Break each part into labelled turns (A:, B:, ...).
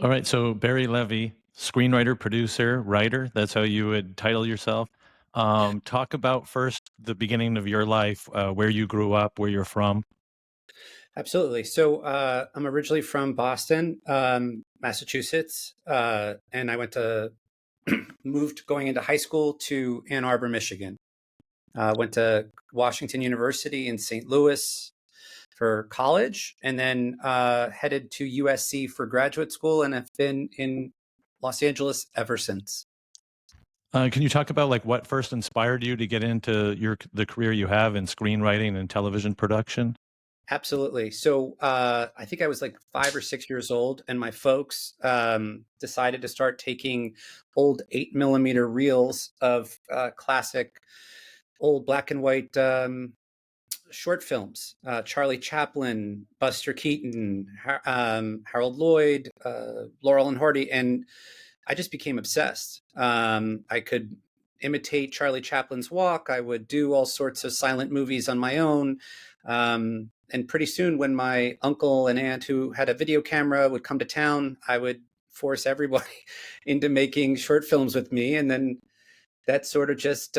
A: All right, so Barry Levy, screenwriter, producer, writer, that's how you would title yourself. Talk about first the beginning of your life, where you grew up, where you're from.
B: Absolutely. So I'm originally from Boston, Massachusetts, and I went to moved going into high school to Ann Arbor, Michigan. Went to Washington University in St. Louis for college, and then headed to USC for graduate school, and have been in Los Angeles ever since.
A: Can you talk about like what first inspired you to get into the career you have in screenwriting and television production?
B: Absolutely. So I think I was like 5 or 6 years old, and my folks decided to start taking old 8 millimeter reels of classic old black and white short films. Charlie Chaplin, Buster Keaton, Harold Lloyd, Laurel and Hardy, and I just became obsessed. I could imitate Charlie Chaplin's walk. I would do all sorts of silent movies on my own. And pretty soon, when my uncle and aunt who had a video camera would come to town, I would force everybody into making short films with me. And then that sort of just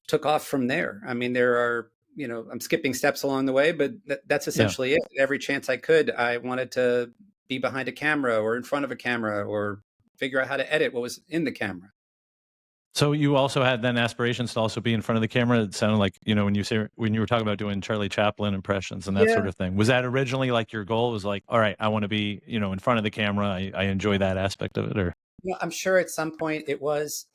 B: took off from there. I mean, there are, I'm skipping steps along the way, but that's
A: Yeah.
B: essentially it. Every chance I could, I wanted to be behind a camera or in front of a camera or figure out how to edit what was in the camera.
A: So you also had then aspirations to also be in front of the camera. It sounded like, when you were talking about doing Charlie Chaplin impressions and that sort
B: Yeah.
A: of thing. Was that originally like your goal? Was like, all right, I want to be, in front of the camera. I enjoy that aspect of it. Or
B: I'm sure at some point it was.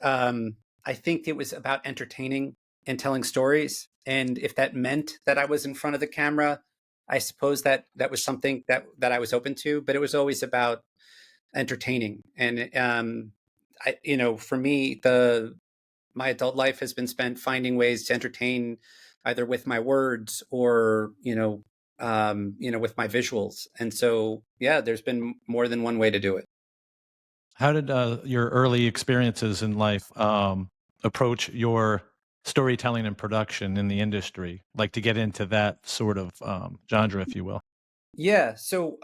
B: I think it was about entertaining and telling stories. And if that meant that I was in front of the camera, I suppose that was something that I was open to. But it was always about entertaining. And for me, the my adult life has been spent finding ways to entertain, either with my words or with my visuals. And so, yeah, there's been more than one way to do it.
A: how did your early experiences in life approach your storytelling and production in the industry, like to get into that sort of genre, if you will?
B: Yeah. So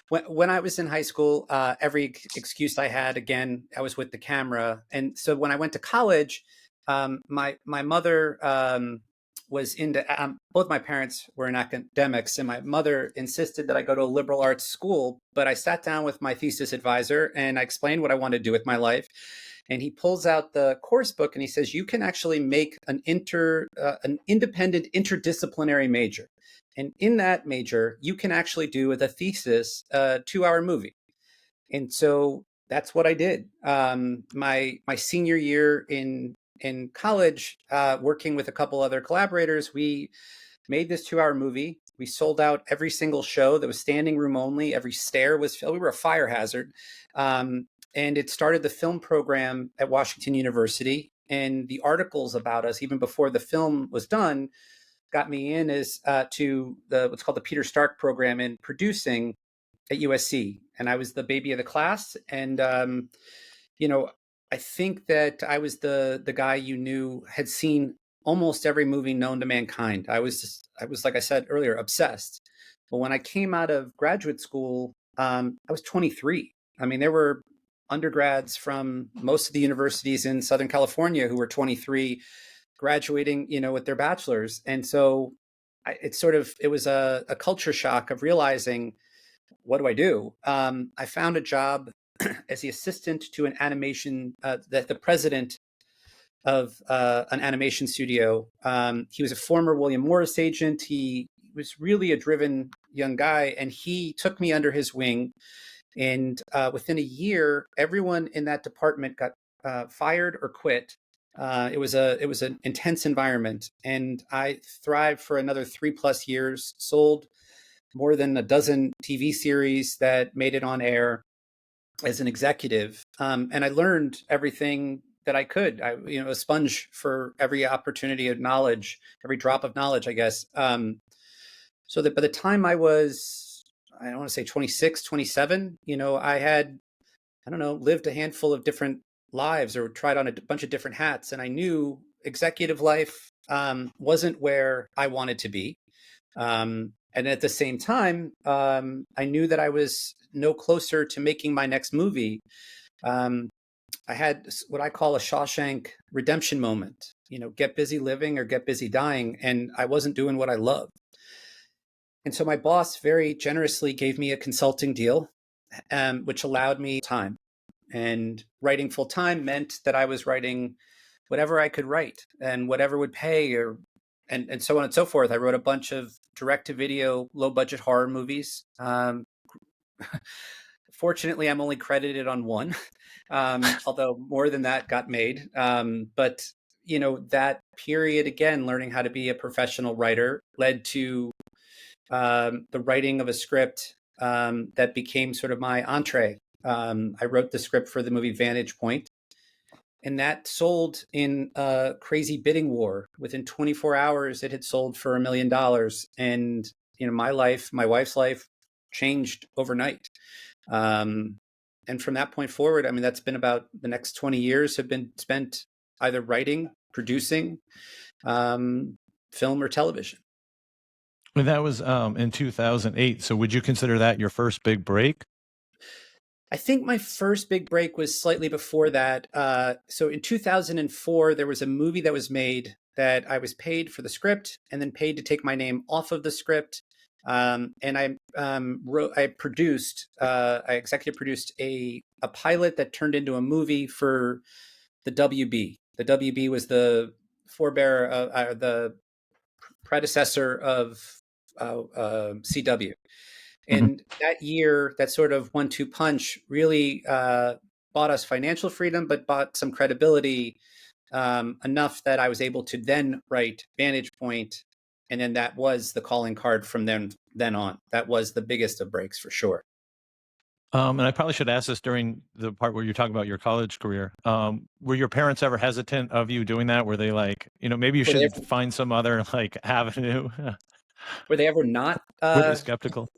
B: when I was in high school, every excuse I had, again, I was with the camera. And so when I went to college, my mother was into, both my parents were in academics, and my mother insisted that I go to a liberal arts school. But I sat down with my thesis advisor and I explained what I wanted to do with my life. And he pulls out the course book and he says, "You can actually make an independent interdisciplinary major. And in that major, you can actually do with a thesis a 2 hour movie." And so that's what I did. My senior year in college, working with a couple other collaborators, we made this 2 hour movie. We sold out every single show. That was standing room only. Every stair was filled. We were a fire hazard. And it started the film program at Washington University. And the articles about us, even before the film was done, got me in as to the what's called the Peter Stark program in producing at USC, and I was the baby of the class. And you know, I think that I was the guy you knew had seen almost every movie known to mankind. I was like I said earlier, obsessed. But when I came out of graduate school, I was 23. I mean, there were undergrads from most of the universities in Southern California who were 23 graduating, with their bachelors. And so it was a culture shock of realizing, what do I do? I found a job as the assistant to an animation, the president of an animation studio. He was a former William Morris agent. He was really a driven young guy, and he took me under his wing. And within a year, everyone in that department got fired or quit. It was an intense environment, and I thrived for another 3 plus years. Sold more than a dozen TV series that made it on air as an executive, and I learned everything that I could. A sponge for every opportunity of knowledge, every drop of knowledge, I guess. So that by the time I don't want to say 26, 27, I had, I don't know, lived a handful of different lives or tried on a bunch of different hats. And I knew executive life wasn't where I wanted to be. And at the same time, I knew that I was no closer to making my next movie. Um, I had what I call a Shawshank redemption moment, get busy living or get busy dying. And I wasn't doing what I loved. And so my boss very generously gave me a consulting deal, which allowed me time. And writing full time meant that I was writing whatever I could write and whatever would pay, and so on and so forth. I wrote a bunch of direct to video, low budget horror movies. Fortunately, I'm only credited on one, although more than that got made. But that period, again, learning how to be a professional writer led to the writing of a script that became sort of my entree. I wrote the script for the movie Vantage Point, and that sold in a crazy bidding war. Within 24 hours, it had sold for $1 million. And my life, my wife's life, changed overnight. And from that point forward, I mean, that's been about the next 20 years have been spent either writing, producing, film or television.
A: Well, that was in 2008. So would you consider that your first big break?
B: I think my first big break was slightly before that. So in 2004, there was a movie that was made that I was paid for the script and then paid to take my name off of the script. And I executive produced a pilot that turned into a movie for the WB. The WB was the the predecessor of CW. And that year, that sort of 1-2 punch really bought us financial freedom, but bought some credibility enough that I was able to then write Vantage Point. And then that was the calling card from then on. That was the biggest of breaks for sure.
A: And I probably should ask this during the part where you're talking about your college career. Were your parents ever hesitant of you doing that? Were they like, maybe you should find some other like avenue?
B: Were they ever not?
A: Were they skeptical?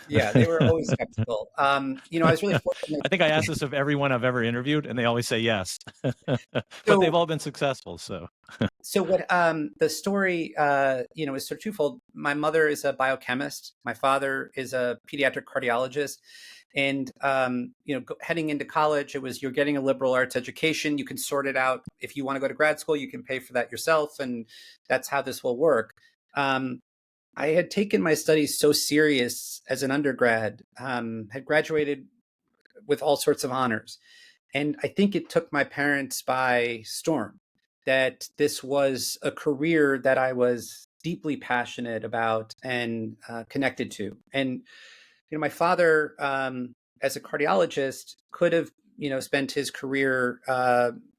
B: Yeah, they were always skeptical. I was really fortunate.
A: I think I asked this of everyone I've ever interviewed, and they always say yes. But they've all been successful. So
B: what the story, is sort of twofold. My mother is a biochemist. My father is a pediatric cardiologist. And, heading into college, you're getting a liberal arts education. You can sort it out. If you want to go to grad school, you can pay for that yourself. And that's how this will work. I had taken my studies so serious as an undergrad, had graduated with all sorts of honors. And I think it took my parents by storm that this was a career that I was deeply passionate about and connected to. And, my father, as a cardiologist, could have, spent his career,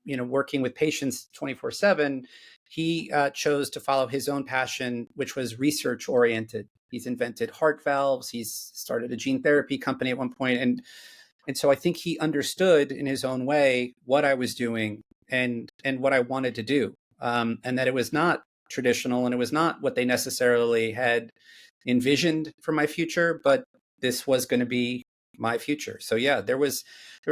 B: working with patients 24/7. He chose to follow his own passion, which was research oriented. He's invented heart valves. He's started a gene therapy company at one point. And so I think he understood in his own way what I was doing and what I wanted to do. And that it was not traditional and it was not what they necessarily had envisioned for my future, but this was going to be my future. So yeah, there was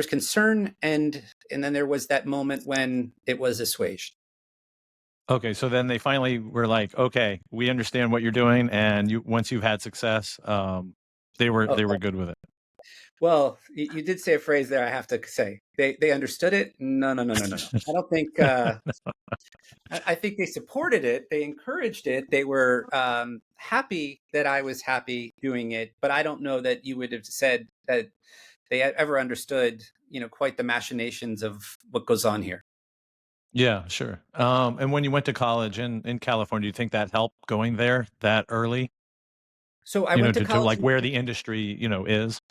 B: concern and then there was that moment when it was assuaged.
A: Okay, so then they finally were like, okay, we understand what you're doing, and once you've had success, they were good with it.
B: Well, you did say a phrase there. I have to say they understood it. No. I don't think. I think they supported it. They encouraged it. They were happy that I was happy doing it. But I don't know that you would have said that they ever understood, quite the machinations of what goes on here.
A: Yeah, sure. And when you went to college in California, do you think that helped going there that early?
B: So I went to college,
A: like where the industry, is.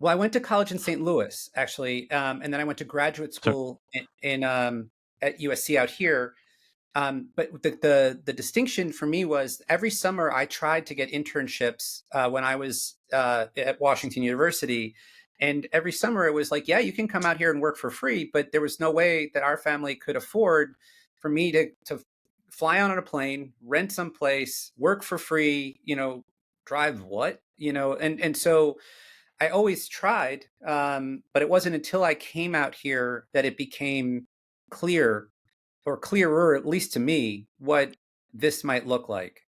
B: Well, I went to college in St. Louis, actually, and then I went to graduate school in at USC out here. But the distinction for me was every summer I tried to get internships when I was at Washington University. And every summer it was like, yeah, you can come out here and work for free. But there was no way that our family could afford for me to fly on a plane, rent some place, work for free, drive what, and so I always tried. But it wasn't until I came out here that it became clear or clearer, at least to me, what this might look like.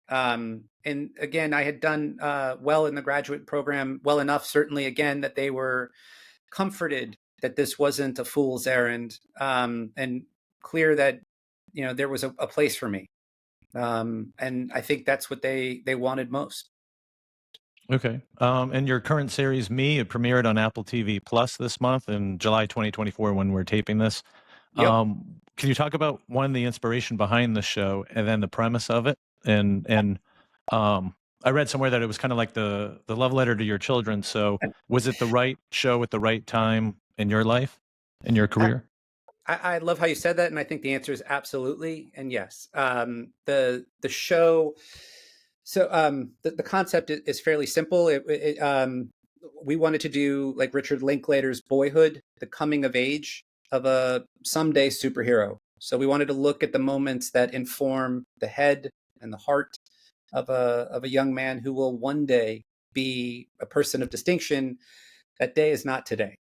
B: and again, I had done well in the graduate program, well enough, certainly, again, that they were comforted that this wasn't a fool's errand, and clear that there was a place for me. And I think that's what they wanted most.
A: Okay. And your current series, Me, it premiered on Apple TV Plus this month in July 2024 when we're taping this.
B: Yep.
A: Can you talk about one, the inspiration behind the show, and then the premise of it? And I read somewhere that it was kind of like the love letter to your children. So was it the right show at the right time in your life, in your
B: I,
A: career?
B: I love how you said that, and I think the answer is absolutely and yes. The show. So the concept is fairly simple. We wanted to do like Richard Linklater's Boyhood, the coming of age of a someday superhero. So we wanted to look at the moments that inform the head and the heart of a young man who will one day be a person of distinction. That day is not today.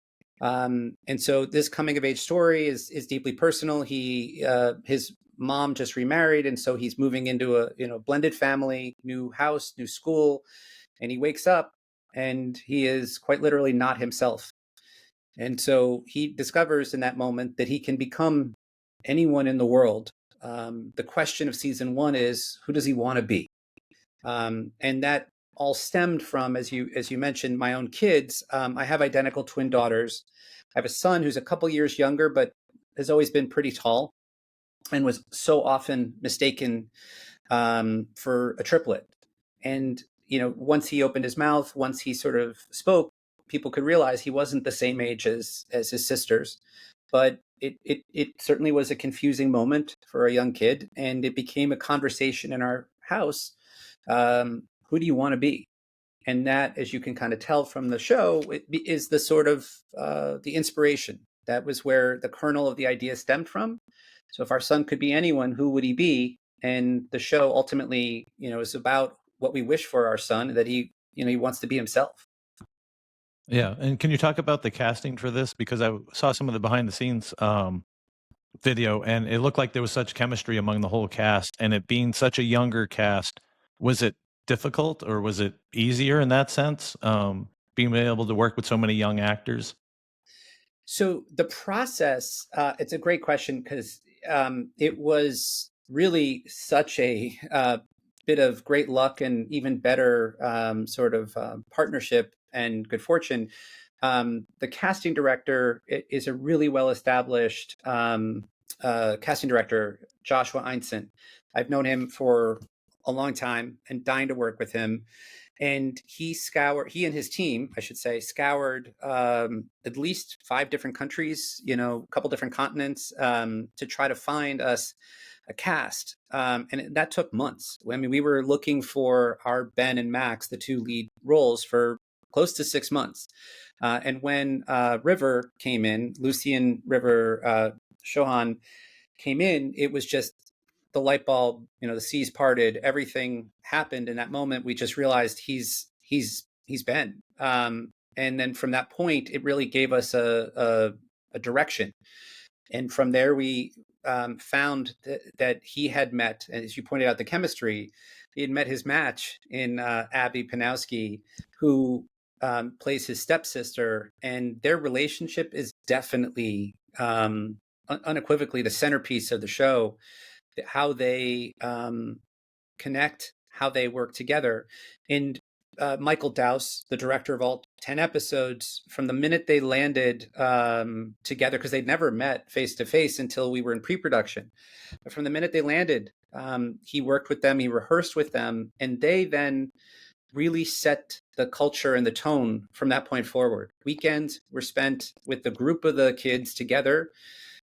B: And so this coming of age story is deeply personal. His mom just remarried, and so he's moving into a blended family, new house, new school, and he wakes up and he is quite literally not himself. And so he discovers in that moment that he can become anyone in the world. The question of season one is, who does he want to be? And that all stemmed from, as you mentioned, my own kids. I have identical twin daughters. I have a son who's a couple years younger, but has always been pretty tall, and was so often mistaken for a triplet. And once he opened his mouth, once he sort of spoke, people could realize he wasn't the same age as his sisters. But it certainly was a confusing moment for a young kid, and it became a conversation in our house. Who do you want to be? And that, as you can kind of tell from the show, is the sort of the inspiration. That was where the kernel of the idea stemmed from. So if our son could be anyone, who would he be? And the show ultimately, is about what we wish for our son, that he wants to be himself.
A: Yeah. And can you talk about the casting for this? Because I saw some of the behind the scenes video, and it looked like there was such chemistry among the whole cast, and it being such a younger cast, was it difficult or was it easier in that sense, being able to work with so many young actors?
B: So the process, it's a great question, because it was really such a bit of great luck and even better sort of partnership and good fortune. The casting director is a really well-established casting director, Joshua Einstein. I've known him for a long time and dying to work with him. And he and his team, I should say, scoured at least 5 different countries, a couple different continents, to try to find us a cast. And that took months. I mean, we were looking for our Ben and Max, the two lead roles, for close to 6 months. And when River came in, Lucian River Chauhan came in, it was just the light bulb, the seas parted, everything happened in that moment. We just realized he's Ben. And then from that point, it really gave us a direction. And from there, we found that he had met, as you pointed out, the chemistry. He had met his match in Abby Panowski, who plays his stepsister, and their relationship is definitely unequivocally the centerpiece of the show. How they connect, how they work together. And Michael Dowse, the director of all 10 episodes, from the minute they landed together, because they'd never met face to face until we were in pre-production, but from the minute they landed, he worked with them, he rehearsed with them, and they then really set the culture and the tone from that point forward. Weekends were spent with the group of the kids together,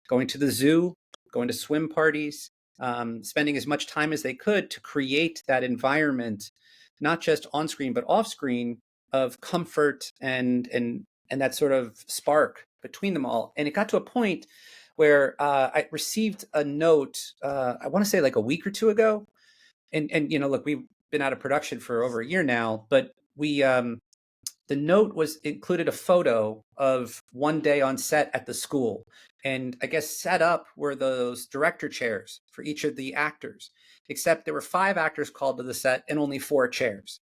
B: going to the zoo, going to swim parties, spending as much time as they could to create that environment, not just on screen but off screen, of comfort and that sort of spark between them all. And it got to a point where I received a note, I want to say like a week or two ago, and look, we've been out of production for over a year now, but we the note included a photo of one day on set at the school. And I guess set up were those director chairs for each of the actors, except there were 5 actors called to the set and only 4 chairs.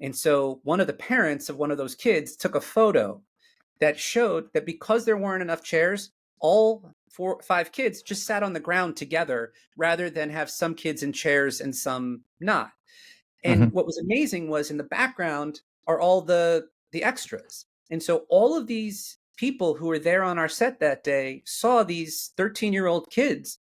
B: And so one of the parents of one of those kids took a photo that showed that because there weren't enough chairs, all 5 kids just sat on the ground together rather than have some kids in chairs and some not. And
A: Hmm.
B: what was amazing was in the background are all the extras. And so all of these people who were there on our set that day saw these 13-year-old kids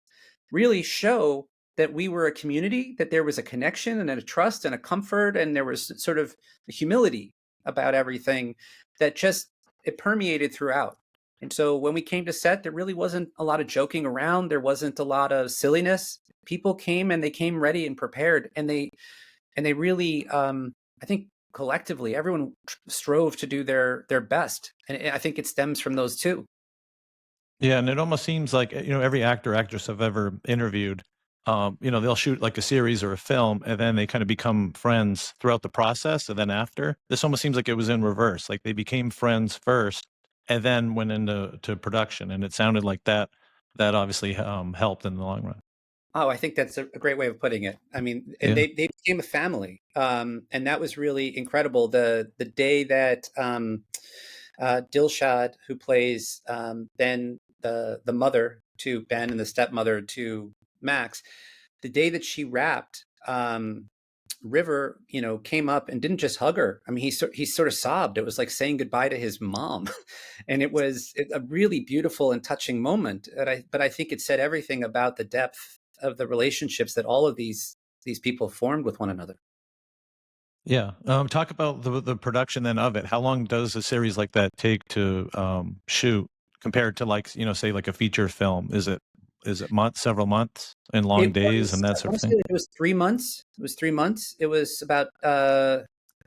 B: really show that we were a community, that there was a connection and a trust and a comfort, and there was sort of a humility about everything that just it permeated throughout. And so when we came to set, there really wasn't a lot of joking around. There wasn't a lot of silliness. People came and they came ready and prepared, and they really, I think collectively, everyone strove to do their best, and I think it stems from those two.
A: Yeah, and it almost seems like every actor actress I've ever interviewed, they'll shoot like a series or a film, and then they kind of become friends throughout the process, and then after. This almost seems like it was in reverse. Like they became friends first, and then went into production, and it sounded like that obviously helped in the long run.
B: Oh, I think that's a great way of putting it. I mean, and
A: Yeah.
B: they became a family, and that was really incredible. The day that Dilshad, who plays Ben, the mother to Ben and the stepmother to Max, the day that she wrapped, River, came up and didn't just hug her. I mean, he sort of sobbed. It was like saying goodbye to his mom, and it was a really beautiful and touching moment. But I think it said everything about the depth of the relationships that all of these people formed with one another.
A: Yeah. Talk about the production then of it. How long does a series like that take to shoot compared to like, say like a feature film? Is it months, several months and long
B: It
A: days
B: was,
A: and that
B: I
A: sort
B: want
A: of
B: to say
A: thing?
B: that it was 3 months. It was 3 months. It was about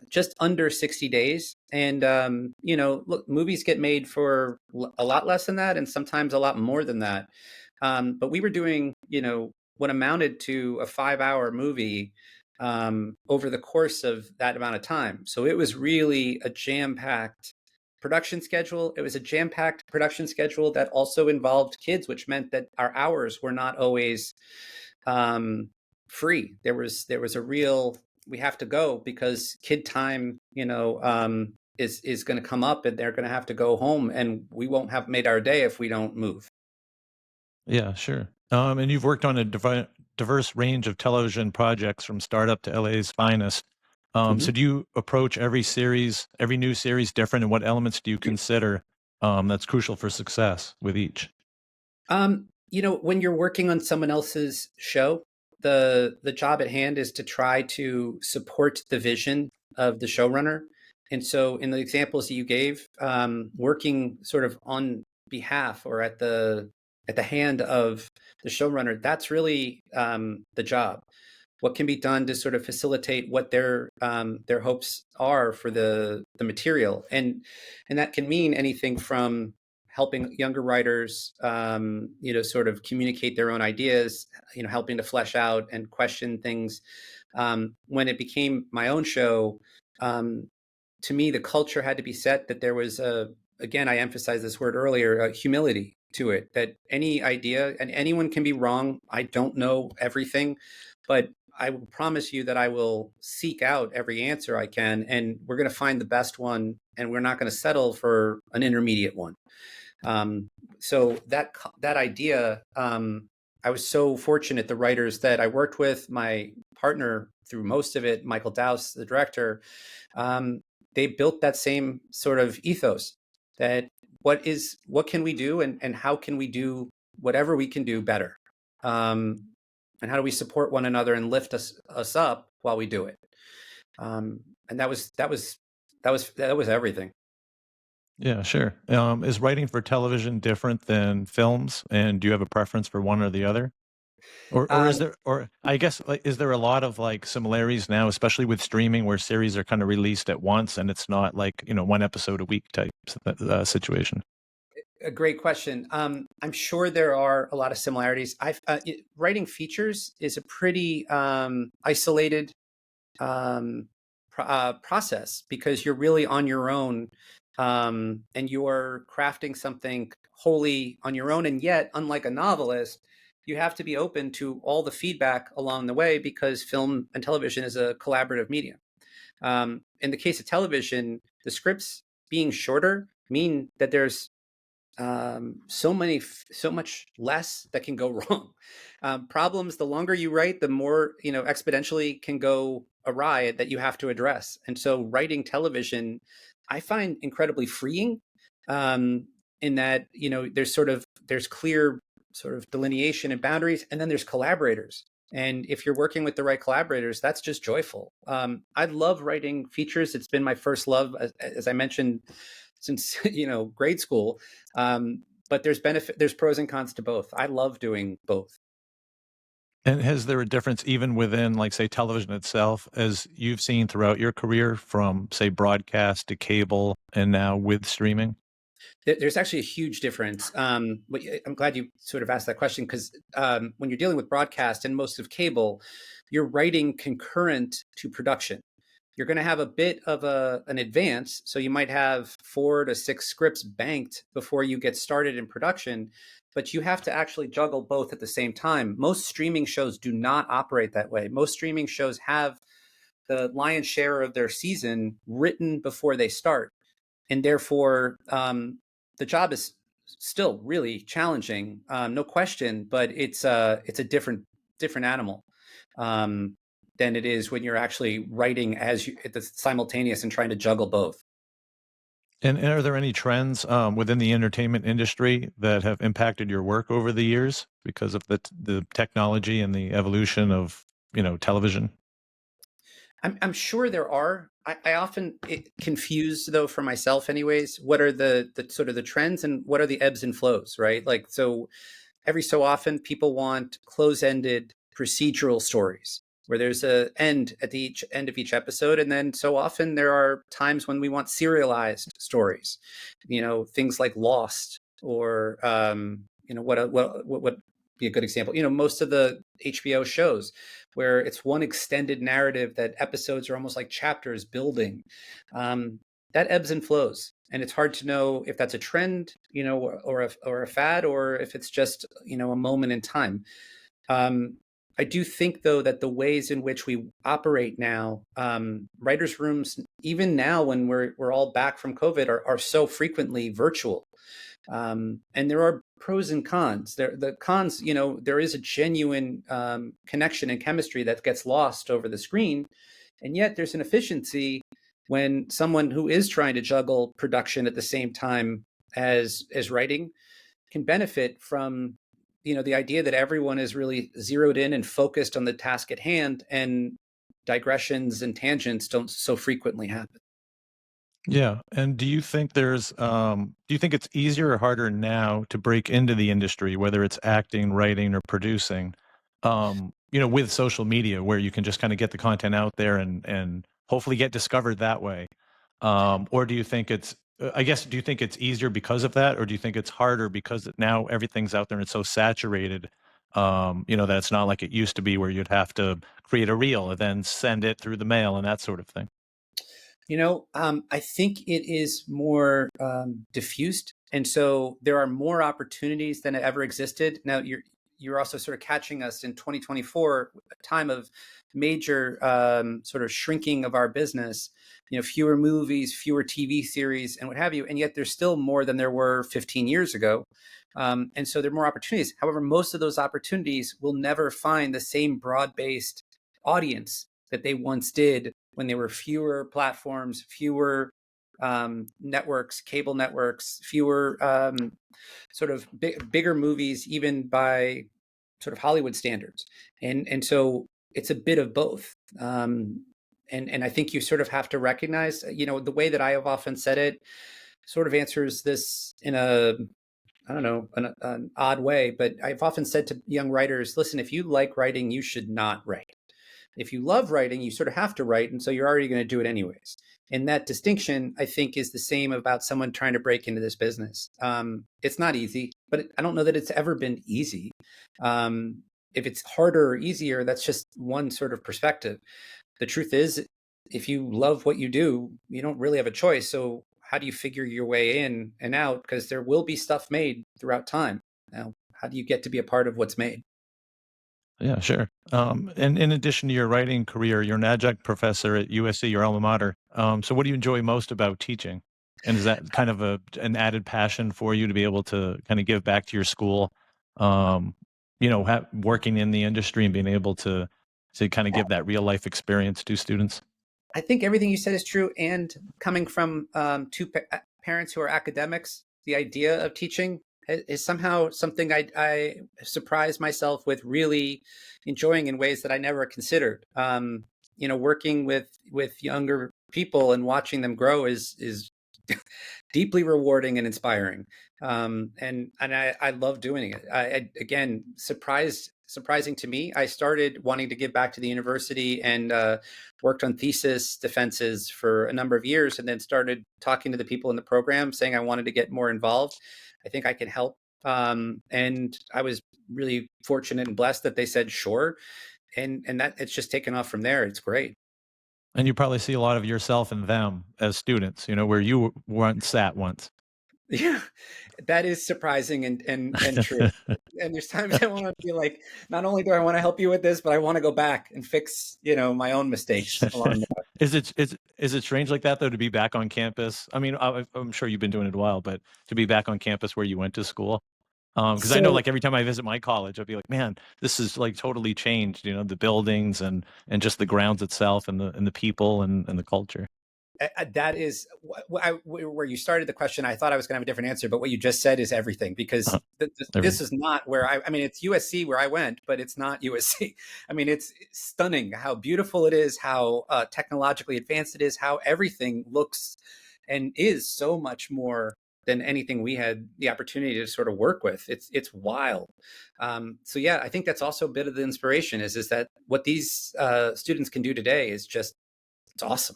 B: just under 60 days. And, look, movies get made for a lot less than that and sometimes a lot more than that. But we were doing, what amounted to a 5-hour movie over the course of that amount of time. So it was really a jam-packed production schedule. It was a jam-packed production schedule that also involved kids, which meant that our hours were not always um, free. There was a real we have to go because kid time, is going to come up, and they're going to have to go home, and we won't have made our day if we don't move.
A: Yeah, sure. And you've worked on a diverse range of television projects from startup to LA's finest. So
B: Mhm.
A: do you approach every new series different, and what elements do you consider that's crucial for success with each?
B: When you're working on someone else's show, the job at hand is to try to support the vision of the showrunner. And so, in the examples that you gave, working sort of on behalf or at the hand of the showrunner, that's really the job. What can be done to sort of facilitate what their hopes are for the material, and that can mean anything from helping younger writers, sort of communicate their own ideas, helping to flesh out and question things. When it became my own show, um, to me, the culture had to be set that there was again, I emphasized this word earlier, humility to it, that any idea and anyone can be wrong. I don't know everything, but I will promise you that I will seek out every answer I can, and we're going to find the best one, and we're not going to settle for an intermediate one. Um, so that idea, I was so fortunate. The writers that I worked with, my partner through most of it, Michael Dowse, the director, um, they built that same sort of ethos. That what can we do, and how can we do whatever we can do better, um, and how do we support one another and lift us up while we do it. And that was everything.
A: Yeah, sure. Is writing for television different than films, and do you have a preference for one or the other? Or
B: Um,
A: is there, or I guess, like, is there a lot of like similarities now, especially with streaming, where series are kind of released at once and it's not like, one episode a week type situation?
B: A great question. I'm sure there are a lot of similarities. Writing features is a pretty isolated process because you're really on your own. and you're crafting something wholly on your own. And yet, unlike a novelist, you have to be open to all the feedback along the way, because film and television is a collaborative medium. In the case of television, the scripts being shorter mean that there's so much less that can go wrong. Problems, the longer you write, the more, exponentially can go awry that you have to address. And so writing television, I find incredibly freeing, in that, there's clear sort of delineation and boundaries, and then there's collaborators. And if you're working with the right collaborators, that's just joyful. I love writing features. It's been my first love, as I mentioned, since grade school. But there's pros and cons to both. I love doing both.
A: And has there a difference even within, like, say, television itself, as you've seen throughout your career, from, say, broadcast to cable and now with streaming?
B: There's actually a huge difference. I'm glad you sort of asked that question, because when you're dealing with broadcast and most of cable, you're writing concurrent to production. You're going to have a bit of an advance. So you might have 4 to 6 scripts banked before you get started in production, but you have to actually juggle both at the same time. Most streaming shows do not operate that way. Most streaming shows have the lion's share of their season written before they start. And therefore, the job is still really challenging, no question, but it's a different animal. Than it is when you're actually writing at the simultaneous and trying to juggle both.
A: And are there any trends within the entertainment industry that have impacted your work over the years because of the technology and the evolution of television?
B: I'm sure there are. I often confuse, though, for myself anyways, what are the sort of the trends and what are the ebbs and flows, right? Like, so every so often people want close-ended procedural stories where there's a end at the end of each episode. And then so often there are times when we want serialized stories, things like Lost, or, what would be a good example? Most of the HBO shows where it's one extended narrative that episodes are almost like chapters building. That ebbs and flows. And it's hard to know if that's a trend, or a fad, or if it's just, a moment in time. I do think, though, that the ways in which we operate now, writers' rooms, even now when we're all back from COVID, are so frequently virtual. And there are pros and cons. The cons, there is a genuine connection and chemistry that gets lost over the screen. And yet there's an efficiency when someone who is trying to juggle production at the same time as writing can benefit from the idea that everyone is really zeroed in and focused on the task at hand, and digressions and tangents don't so frequently happen.
A: Yeah. And do you think it's easier or harder now to break into the industry, whether it's acting, writing, or producing, with social media, where you can just kind of get the content out there and hopefully get discovered that way? Or do you think do you think it's easier because of that, or do you think it's harder because now everything's out there and it's so saturated, that it's not like it used to be where you'd have to create a reel and then send it through the mail and that sort of thing?
B: I think it is more diffused, and so there are more opportunities than ever existed. Now you're also sort of catching us in 2024, a time of major sort of shrinking of our business. Fewer movies, fewer TV series, and what have you, and yet there's still more than there were 15 years ago. And so there are more opportunities. However, most of those opportunities will never find the same broad-based audience that they once did, when there were fewer platforms, fewer networks, cable networks, fewer sort of bigger movies, even by sort of Hollywood standards. And so it's a bit of both. And I think you sort of have to recognize, the way that I have often said it sort of answers this in I don't know, an odd way, but I've often said to young writers, listen, if you like writing, you should not write. If you love writing, you sort of have to write, and so you're already going to do it anyways. And that distinction, I think, is the same about someone trying to break into this business. It's not easy, but I don't know that it's ever been easy. If it's harder or easier, that's just one sort of perspective. The truth is, if you love what you do, you don't really have a choice. So how do you figure your way in and out? Because there will be stuff made throughout time. Now, how do you get to be a part of what's made?
A: Yeah, sure. And in addition to your writing career, you're an adjunct professor at USC, your alma mater. So what do you enjoy most about teaching? And is that kind of an added passion for you to be able to kind of give back to your school, um, working in the industry and being able to kind of give that real life experience to students?
B: I think everything you said is true. And coming from parents who are academics, the idea of teaching is somehow something I surprise myself with really enjoying in ways that I never considered. Working with younger people and watching them grow is deeply rewarding and inspiring. And I love doing it. Again, surprising to me. I started wanting to give back to the university and worked on thesis defenses for a number of years, and then started talking to the people in the program, saying I wanted to get more involved. I think I can help. And I was really fortunate and blessed that they said sure, and that it's just taken off from there. It's great.
A: And you probably see a lot of yourself in them as students, where you once sat once.
B: Yeah, that is surprising and true. And there's times I want to be like, not only do I want to help you with this, but I want to go back and fix, my own mistakes along the way.
A: Is it strange like that though to be back on campus? I mean, I'm sure you've been doing it a while, but to be back on campus where you went to school, because I know
B: So
A: like every time I visit my college, I'll be like, man, this is like totally changed. The buildings and just the grounds itself and the people and the culture.
B: that is where you started the question. I thought I was going to have a different answer, but what you just said is everything, because this
A: Everything.
B: is not where I mean, it's USC where I went, but it's not USC. I mean, it's stunning how beautiful it is, how technologically advanced it is, how everything looks and is so much more than anything we had the opportunity to sort of work with. It's wild. So yeah, I think that's also a bit of the inspiration is that what these students can do today is just, it's awesome.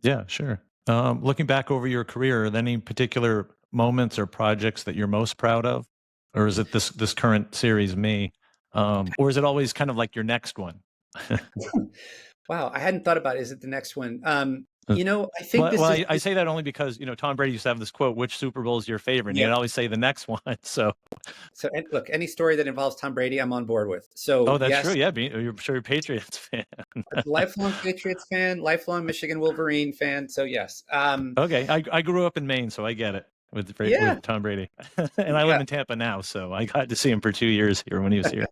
A: Yeah, sure. Looking back over your career, are there any particular moments or projects that you're most proud of, or is it this current series, Me, or is it always kind of like your next one?
B: Wow, I hadn't thought about, is it the next one?
A: Uh,
B: I think
A: well,
B: this is
A: I say that only because Tom Brady used to have this quote, "Which Super Bowl is your favorite?" And he'd
B: yeah.
A: always say the next one. So,
B: So look, any story that involves Tom Brady, I'm on board with. So
A: oh, that's true.
B: yes,
A: Yeah, you're sure you're a Patriots fan.
B: lifelong Patriots fan, lifelong Michigan Wolverine fan. So yes,
A: Okay, I grew up in Maine, so I get it
B: yeah,
A: with Tom Brady, and I live
B: yeah.
A: in Tampa now, so I got to see him for 2 years here when he was here.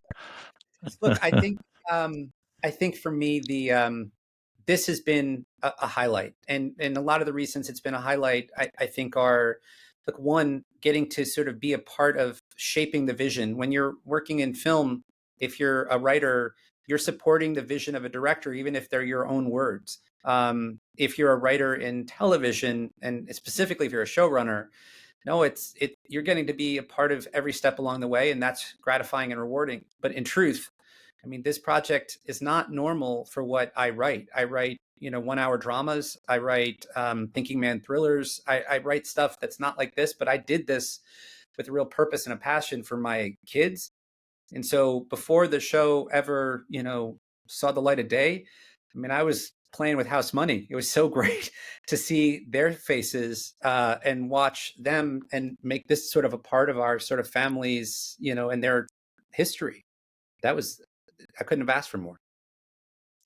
B: Look, I think for me this has been a highlight, and a lot of the reasons it's been a highlight, I think are, like, one, getting to sort of be a part of shaping the vision. When you're working in film, if you're a writer, you're supporting the vision of a director, even if they're your own words. If you're a writer in television, and specifically if you're a showrunner, no, you're getting to be a part of every step along the way, and that's gratifying and rewarding. But in truth, I mean, this project is not normal for what I write. I write, 1 hour dramas. I write thinking man thrillers. I write stuff that's not like this, but I did this with a real purpose and a passion for my kids. And so before the show ever, saw the light of day, I mean, I was playing with house money. It was so great to see their faces and watch them and make this sort of a part of our sort of families, and their history. That was, I couldn't have asked for more.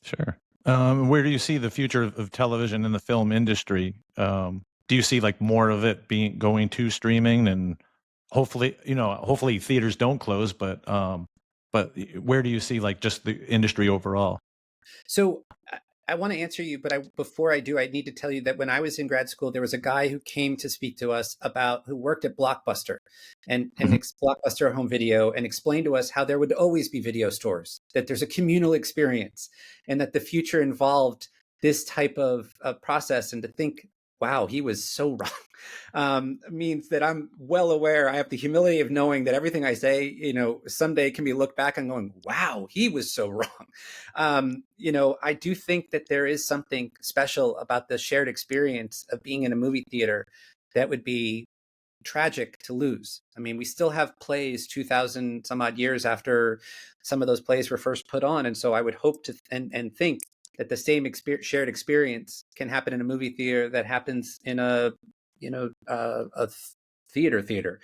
A: Sure. Where do you see the future of television in the film industry? Do you see like more of it being going to streaming, and hopefully theaters don't close, but where do you see like just the industry overall?
B: So I want to answer you, but before I do, I need to tell you that when I was in grad school, there was a guy who came to speak to us who worked at Blockbuster and
A: Mhm.
B: Blockbuster Home Video, and explained to us how there would always be video stores, that there's a communal experience, and that the future involved this type of process. And to think, wow, he was so wrong, means that I'm well aware. I have the humility of knowing that everything I say, someday can be looked back and going, wow, he was so wrong. I do think that there is something special about the shared experience of being in a movie theater that would be tragic to lose. I mean, we still have plays 2000 some odd years after some of those plays were first put on. And so I would hope to and think that the same shared experience can happen in a movie theater that happens in a a theater.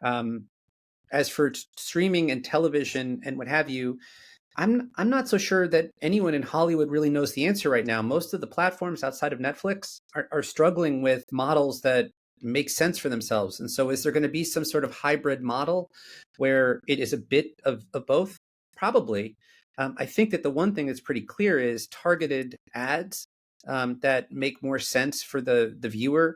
B: Um, as for streaming and television and what have you, I'm not so sure that anyone in Hollywood really knows the answer right now. Most of the platforms outside of Netflix are struggling with models that make sense for themselves. And so is there going to be some sort of hybrid model where it is a bit of both? Probably. I think that the one thing that's pretty clear is targeted ads that make more sense for the viewer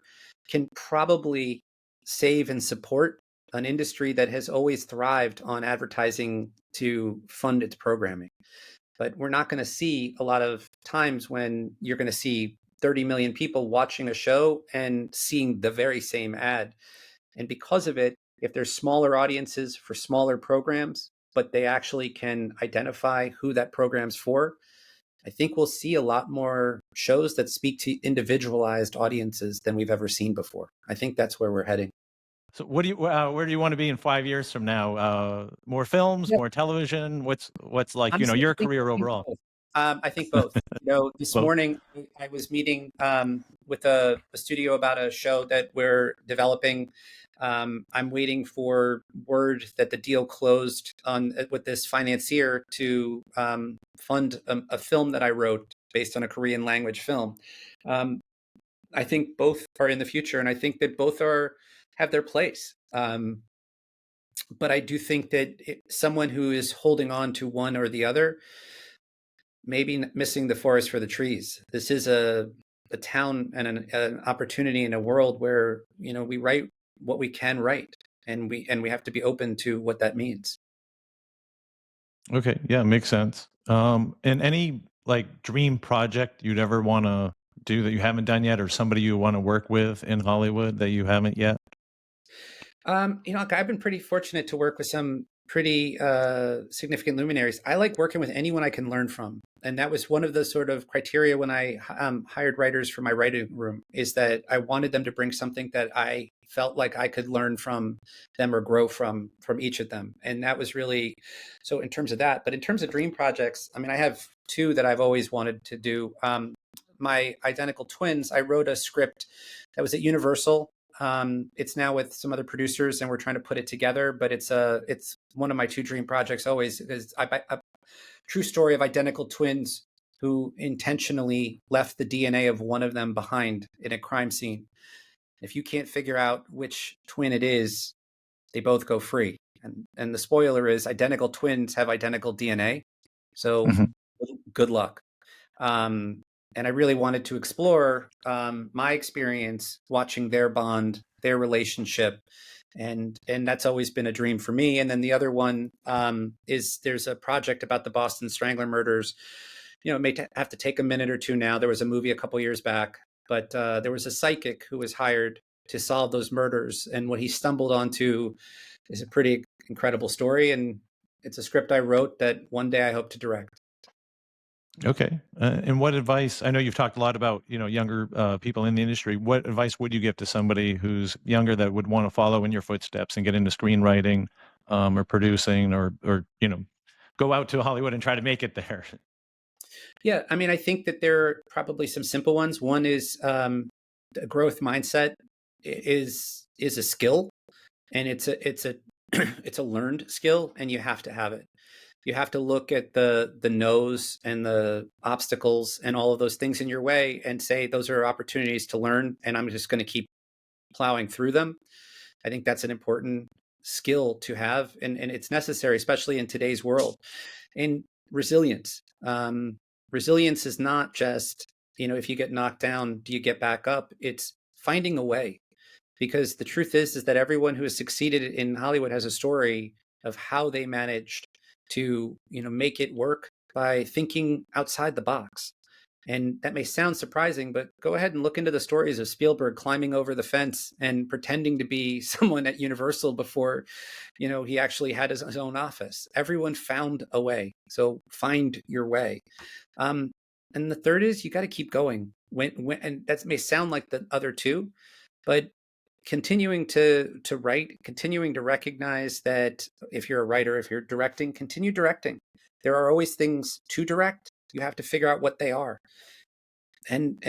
B: can probably save and support an industry that has always thrived on advertising to fund its programming. But we're not going to see a lot of times when you're going to see 30 million people watching a show and seeing the very same ad. And because of it, if there's smaller audiences for smaller programs, but they actually can identify who that program's for, I think we'll see a lot more shows that speak to individualized audiences than we've ever seen before. I think that's where we're heading.
A: So what do you where do you want to be in 5 years from now? More films,
B: Yeah,
A: more television? What's like,
B: honestly,
A: your career
B: I think
A: overall?
B: both. I think both. This
A: Both.
B: morning I was meeting with a studio about a show that we're developing. I'm waiting for word that the deal closed on with this financier to fund a film that I wrote based on a Korean language film. Um, I think both are in the future, and I think that both have their place. But I do think that someone who is holding on to one or the other maybe missing the forest for the trees. This is a town and an opportunity in a world where we write what we can write, and we have to be open to what that means.
A: Okay, yeah, makes sense. And any like dream project you'd ever want to do that you haven't done yet, or somebody you want to work with in Hollywood that you haven't yet?
B: I've been pretty fortunate to work with some pretty significant luminaries. I like working with anyone I can learn from, and that was one of the sort of criteria when I hired writers for my writing room, is that I wanted them to bring something that I felt like I could learn from them or grow from each of them, and that was really so in terms of that. But in terms of dream projects, I mean, I have two that I've always wanted to do. My identical twins, I wrote a script that was at Universal. It's now with some other producers, and we're trying to put it together. But it's one of my two dream projects. Always is a true story of identical twins who intentionally left the DNA of one of them behind in a crime scene. If you can't figure out which twin it is, they both go free. And the spoiler is identical twins have identical DNA. So
A: Mhm.
B: good luck. Um, and I really wanted to explore my experience watching their bond, their relationship, and that's always been a dream for me. And then the other one is there's a project about the Boston Strangler murders. It may have to take a minute or two now. There was a movie a couple years back, but there was a psychic who was hired to solve those murders, and what he stumbled onto is a pretty incredible story. And it's a script I wrote that one day I hope to direct.
A: Okay. And what advice? I know you've talked a lot about younger people in the industry. What advice would you give to somebody who's younger that would want to follow in your footsteps and get into screenwriting, or producing, or go out to Hollywood and try to make it there?
B: Yeah, I mean, I think that there are probably some simple ones. One is a growth mindset is a skill, and it's a it's a learned skill, and you have to have it. You have to look at the no's and the obstacles and all of those things in your way and say those are opportunities to learn, and I'm just going to keep plowing through them. I think that's an important skill to have, and it's necessary, especially in today's world. And resilience. Resilience is not just, if you get knocked down, do you get back up? It's finding a way. Because the truth is that everyone who has succeeded in Hollywood has a story of how they managed to, make it work by thinking outside the box. And that may sound surprising, but go ahead and look into the stories of Spielberg climbing over the fence and pretending to be someone at Universal before, he actually had his own office. Everyone found a way. So find your way. Um, and the third is you got to keep going. And that may sound like the other two, but continuing to write, continuing to recognize that if you're a writer, if you're directing, continue directing. There are always things to direct. You have to figure out what they are, and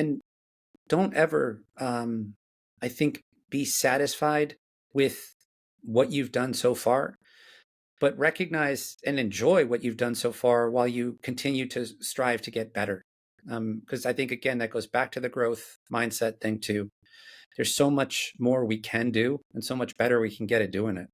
B: don't ever, I think, be satisfied with what you've done so far, but recognize and enjoy what you've done so far while you continue to strive to get better. Because I think, again, that goes back to the growth mindset thing too. There's so much more we can do and so much better we can get at doing it.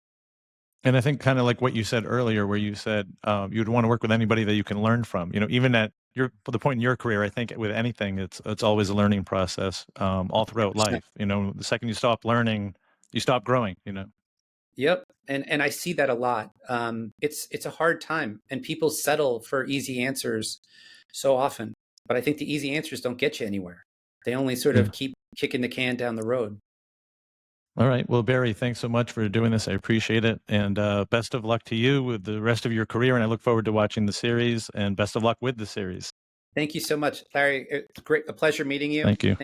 A: And I think kind of like what you said earlier, where you said you'd want to work with anybody that you can learn from. Even at the point in your career, I think with anything, it's always a learning process all throughout
B: 100%.
A: life. The second you stop learning, you stop growing.
B: Yep. And I see that a lot. It's a hard time, and people settle for easy answers so often. But I think the easy answers don't get you anywhere. They only sort of keep kicking the can down the road.
A: All right. Well, Barry, thanks so much for doing this. I appreciate it. And best of luck to you with the rest of your career. And I look forward to watching the series, and best of luck with the series.
B: Thank you so much, Larry. It's great, a pleasure meeting you.
A: Thank you.